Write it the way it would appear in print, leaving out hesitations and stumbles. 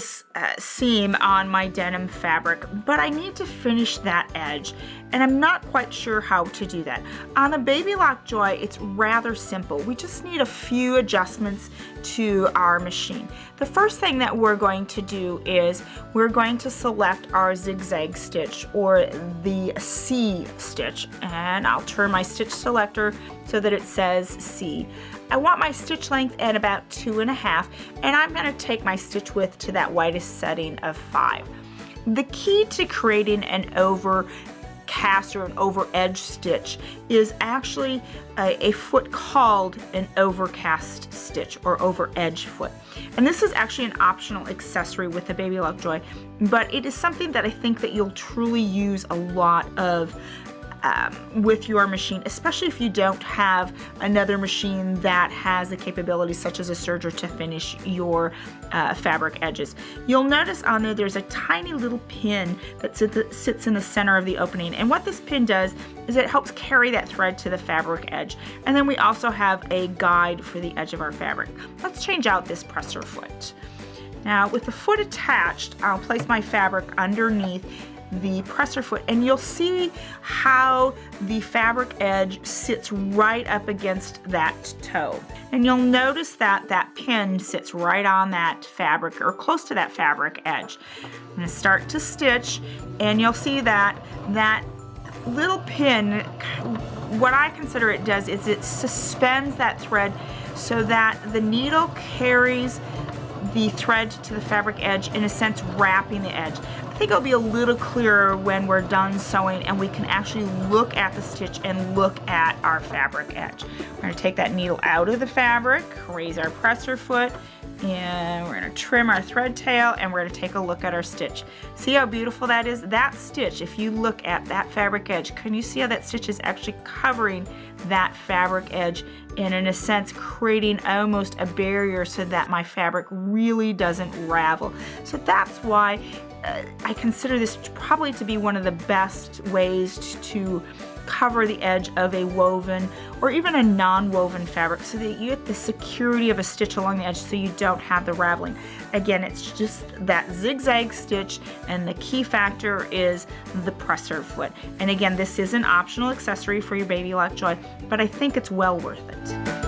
this seam on my denim fabric, but I need to finish that edge, and I'm not quite sure how to do that. On the Baby Lockjoy, it's rather simple. We just need a few adjustments to our machine. The first thing that we're going to do is we're going to select our zigzag stitch, or the C stitch, and I'll turn my stitch selector so that it says C. I want my stitch length at about 2.5, and I'm going to take my stitch width to that widest setting of 5. The key to creating an overcast or an over edge stitch is actually a foot called an overcast stitch, or over edge foot. And this is actually an optional accessory with the Baby Lockjoy, but it is something that I think that you'll truly use a lot of with your machine, especially if you don't have another machine that has the capabilities such as a serger to finish your fabric edges. You'll notice on there there's a tiny little pin that sits in the center of the opening, and what this pin does is it helps carry that thread to the fabric edge. And then we also have a guide for the edge of our fabric. Let's change out this presser foot. Now, with the foot attached, I'll place my fabric underneath the presser foot, and you'll see how the fabric edge sits right up against that toe. And you'll notice that that pin sits right on that fabric, or close to that fabric edge. I'm going to start to stitch, and you'll see that that little pin, what I consider it does is it suspends that thread so that the needle carries the thread to the fabric edge, in a sense wrapping the edge. I think it'll be a little clearer when we're done sewing and we can actually look at the stitch and look at our fabric edge. We're going to take that needle out of the fabric, raise our presser foot, and we're going to trim our thread tail, and we're going to take a look at our stitch. See how beautiful that is? That stitch, if you look at that fabric edge, can you see how that stitch is actually covering that fabric edge, and in a sense creating almost a barrier so that my fabric really doesn't ravel? So that's why I consider this probably to be one of the best ways to cover the edge of a woven or even a non-woven fabric, so that you get the security of a stitch along the edge so you don't have the raveling. Again, it's just that zigzag stitch, and the key factor is the presser foot. And again, this is an optional accessory for your Baby Lockjoy, but I think it's well worth it.